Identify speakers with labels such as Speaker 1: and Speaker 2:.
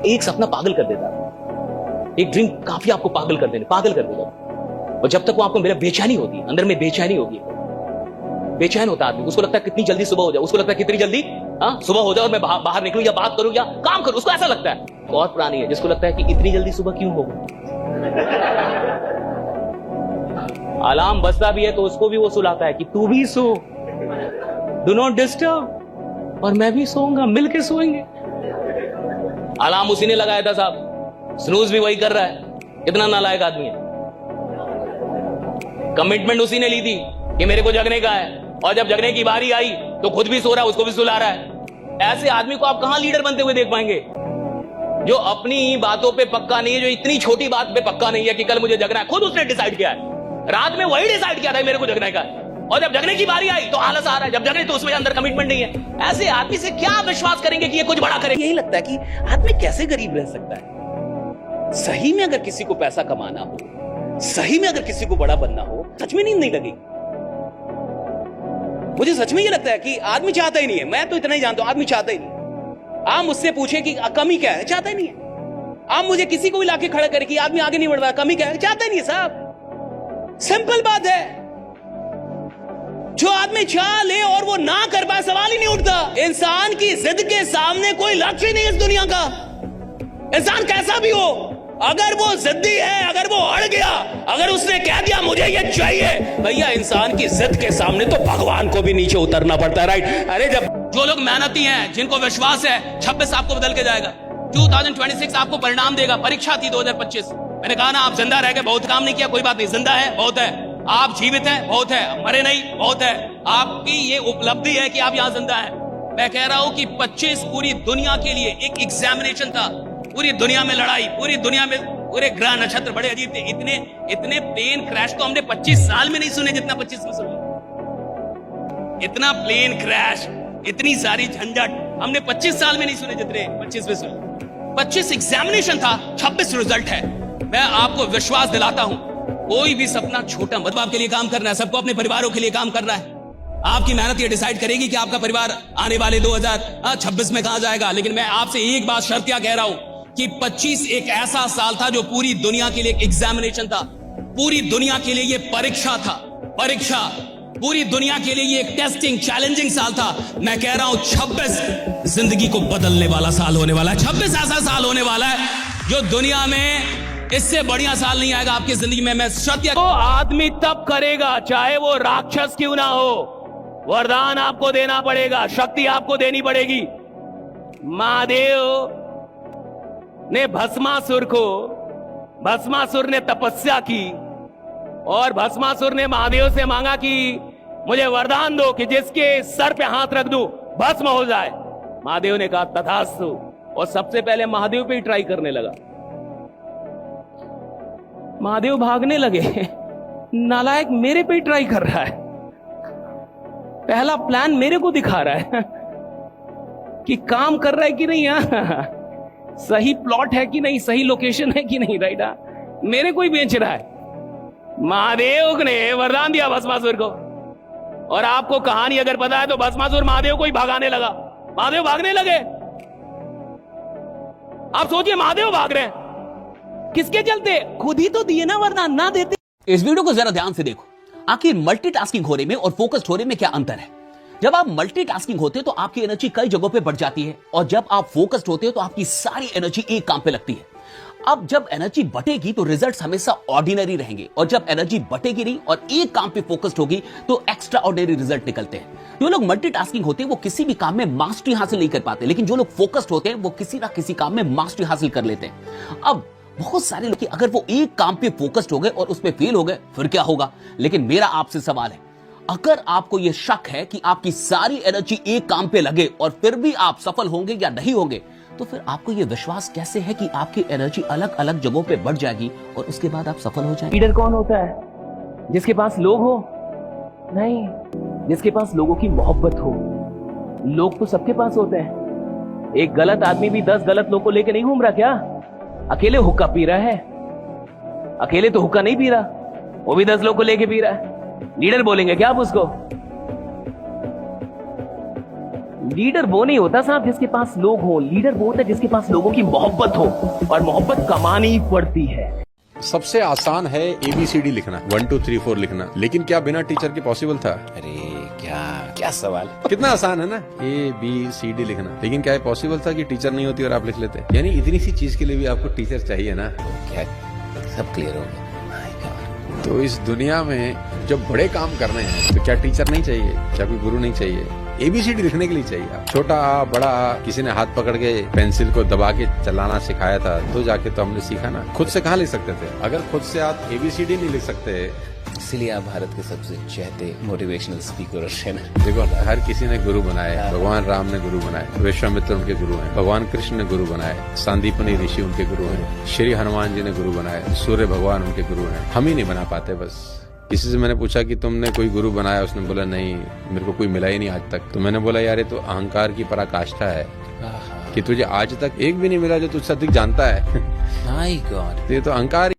Speaker 1: एक सपना पागल कर देता है, एक ड्रीम काफी आपको पागल कर देगा। और जब तक वो आपको मेरा बेचैनी होती है, अंदर में बेचैनी होगी, बेचैन होता आदमी, उसको लगता है कितनी जल्दी सुबह हो जाए, उसको लगता है कितनी जल्दी सुबह हो जाए और मैं बाहर निकलूं या बात करूं या काम करूं, उसको ऐसा लगता है। बहुत पुरानी है जिसको लगता है कि इतनी जल्दी सुबह क्यों हो। अलार्म बजता भी है तो उसको भी वो सुलाता है कि तू भी सो, डू नॉट डिस्टर्ब, और मैं भी सोऊंगा, मिलके सोएंगे। अलार्म उसी ने लगाया था साहब, स्नूज भी वही कर रहा है। कितना नालायक आदमी है। कमिटमेंट उसी ने ली थी कि मेरे को जगने का है, और जब जगने की बारी आई तो खुद भी सो रहा है, उसको भी सुला रहा है। ऐसे आदमी को आप कहां लीडर बनते हुए देख पाएंगे, जो अपनी ही बातों पे पक्का नहीं है, जो इतनी छोटी बात पे पक्का नहीं है कि कल मुझे जगना है। खुद उसने डिसाइड किया है, रात में वही डिसाइड किया था मेरे को जगने का है, और जब जगने की बारी आई तो आलस आ रहा है। जब जगने तो उसमें अंदर कमिटमेंट नहीं है। ऐसे आदमी से क्या विश्वास करेंगे कि ये कुछ बड़ा करेगा।
Speaker 2: यही लगता है कि आदमी कैसे गरीब रह सकता है। सही में अगर किसी को पैसा कमाना हो, सही में अगर किसी को बड़ा बनना हो, सच में नींद नहीं लगेगी। मुझे सच में ये लगता है कि आदमी चाहता ही नहीं है। मैं तो इतना ही जानता हूं, आदमी चाहता ही नहीं। आप मुझसे पूछे कि कमी क्या है, चाहता ही नहीं है। आप मुझे किसी को भी लाके खड़ा करे कि आदमी आगे नहीं बढ़ रहा, कमी क्या है, चाहता ही नहीं है साहब। सिंपल बात है। जो आदमी चाह ले और वो ना कर पाए, सवाल ही नहीं उठता। इंसान की जिद के सामने कोई लक्ष्य नहीं इस दुनिया का। इंसान कैसा भी हो, अगर वो जिद्दी है, अगर वो अड़ गया, अगर उसने कह दिया मुझे ये चाहिए, भैया इंसान की जिद के सामने तो भगवान को भी नीचे उतरना पड़ता है। राइट। अरे जब
Speaker 1: जो लोग मेहनती हैं, जिनको विश्वास है 26 आपको बदल के जाएगा, 2026 आपको परिणाम देगा। परीक्षा थी 2025, मैंने कहा ना आप जिंदा रह के बहुत काम नहीं किया, कोई बात नहीं, जिंदा है बहुत है, आप जीवित हैं बहुत है, मरे नहीं बहुत है। आपकी ये उपलब्धि है कि आप यहां जिंदा हैं। मैं कह रहा हूं कि 25 पूरी दुनिया के लिए एक एग्जामिनेशन था। पूरी दुनिया में लड़ाई, पूरी दुनिया में पूरे ग्रह नक्षत्र बड़े अजीब थे। इतने प्लेन क्रैश तो हमने 25 साल में नहीं सुने जितना 25 में सुने। इतना प्लेन क्रैश, इतनी सारी झंझट हमने 25 साल में नहीं सुने जितने 25 में सुने। 25 एग्जामिनेशन था, 26 रिजल्ट है। मैं आपको विश्वास दिलाता हूं, कोई भी सपना छोटा मत, आपके लिए काम करना है, सबको अपने परिवारों के लिए काम करना है। आपकी मेहनत ये डिसाइड करेगी कि आपका परिवार आने वाले 2026 में कहां जाएगा। लेकिन मैं आपसे एक बात शर्त क्या कह रहा हूं कि 25 एक ऐसा साल था जो पूरी दुनिया के लिए एक एग्जामिनेशन था, पूरी दुनिया के लिए ये परीक्षा था, परीक्षा, पूरी दुनिया के लिए ये एक टेस्टिंग, चैलेंजिंग साल था। मैं कह रहा हूं 26 जिंदगी को बदलने वाला साल होने वाला है। 26 ऐसा साल होने वाला है जो दुनिया में इससे बढ़िया साल नहीं आएगा आपकी जिंदगी में। मैं सत्य तो आदमी तब करेगा चाहे वो राक्षस क्यों ना हो। वरदान आपको देना पड़ेगा, शक्ति आपको देनी पड़ेगी। महादेव ने भस्मासुर ने तपस्या की, और भस्मासुर ने महादेव से मांगा कि मुझे वरदान दो कि जिसके सर पे हाथ रख दूं भस्म हो जाए। महादेव ने कहा तथास्तु, और सबसे पहले महादेव पे ही ट्राई करने लगा। महादेव भागने लगे, नालायक मेरे पे ही ट्राई कर रहा है, पहला प्लान मेरे को दिखा रहा है कि काम कर रहा है कि नहीं, सही प्लॉट है कि नहीं, सही लोकेशन है कि नहीं, राइट, मेरे को ही बेच रहा है। महादेव ने वरदान दिया भस्मासुर को। और आपको कहानी अगर पता है तो भस्मासुर महादेव को ही भगाने लगा, महादेव भागने लगे। आप सोचिए महादेव भाग रहे हैं, किसके चलते? खुद ही तो दिए ना वरदान, ना देते।
Speaker 2: इस वीडियो को जरा ध्यान से देखो। आखिर मल्टीटास्किंग होने में और फोकस्ड होने में क्या अंतर है? जब आप मल्टीटास्किंग होते हो तो आपकी एनर्जी कई जगहों पे बढ़ जाती है, और जब आप फोकस्ड होते हो तो आपकी सारी एनर्जी एक काम पे लगती है। अब जब एनर्जी बटेगी तो रिजल्ट्स हमेशा ऑर्डिनरी रहेंगे, और जब एनर्जी बटेगी नहीं और एक काम पे फोकस्ड होगी तो एक्स्ट्रा ऑर्डिनरी रिजल्ट निकलते हैं। जो लोग मल्टीटास्किंग होते हैं वो किसी भी काम में मास्टरी हासिल नहीं कर पाते, लेकिन जो लोग फोकस्ड होते हैं वो किसी ना किसी काम में मास्टरी हासिल कर लेते हैं। अब बहुत सारे लोग अगर वो एक काम पे फोकस्ड हो गए और उस पे फेल हो गए फिर क्या होगा? लेकिन मेरा आपसे सवाल है, अगर आपको यह शक है कि आपकी सारी एनर्जी एक काम पे लगे और फिर भी आप सफल होंगे या नहीं होंगे, तो फिर आपको यह विश्वास कैसे है कि आपकी एनर्जी अलग अलग जगहों पे बढ़ जाएगी और उसके बाद आप सफल हो जाएंगे?
Speaker 1: लीडर कौन होता है? जिसके पास लोग हो? नहीं, जिसके पास लोगों की मोहब्बत हो। लोग तो सबके पास होते हैं। एक गलत आदमी भी 10 गलत लोग को लेकर नहीं घूम रहा क्या? अकेले हुक्का पी रहा है, अकेले तो हुक्का नहीं पी रहा, वो भी 10 लोग को लेके पी रहा है। लीडर बोलेंगे क्या आप उसको?
Speaker 3: लीडर वो नहीं होता साहब जिसके पास लोग हो, लीडर वो होता है जिसके पास लोगों की मोहब्बत हो, और मोहब्बत कमानी पड़ती है।
Speaker 4: सबसे आसान है ABCD लिखना, 1 2 3 4 लिखना, लेकिन क्या बिना टीचर के पॉसिबल था?
Speaker 5: अरे क्या सवाल।
Speaker 4: कितना आसान है ना ABCD लिखना, लेकिन क्या ये पॉसिबल था कि टीचर नहीं होती और आप लिख लेते? यानी इतनी सी चीज के लिए भी आपको टीचर चाहिए ना।
Speaker 5: क्या सब क्लियर हो गया। My God।
Speaker 4: तो इस दुनिया में जब बड़े काम करने हैं तो क्या टीचर नहीं चाहिए, क्या कोई गुरु नहीं चाहिए? ABCD लिखने के लिए चाहिए आप। छोटा आ बड़ा आ, किसी ने हाथ पकड़ के पेंसिल को दबा के चलाना सिखाया था तो जाके तो हमने सीखा ना। खुद से कहाँ लिख सकते थे? अगर खुद से आप ABCD नहीं लिख सकते,
Speaker 5: इसलिए आप भारत के सबसे चहते मोटिवेशनल स्पीकर हैं ना।
Speaker 4: देखो हर किसी ने गुरु बनाए, भगवान राम ने गुरु बनाए, विश्वामित्र उनके गुरु हैं, भगवान कृष्ण ने गुरु बनाए, सांदीपनी ऋषि उनके गुरु हैं, श्री हनुमान जी ने गुरु बनाए, सूर्य भगवान उनके गुरु हैं। हम ही नहीं बना पाते बस। किसी से मैंने पूछा कि तुमने कोई गुरु बनाया, उसने बोला नहीं मेरे को कोई मिला ही नहीं आज तक। तो मैंने बोला यार ये तो अहंकार की पराकाष्ठा है कि तुझे आज तक एक भी नहीं मिला जो तुझसे अधिक जानता है।
Speaker 5: My God।
Speaker 4: तो ये तो अहंकार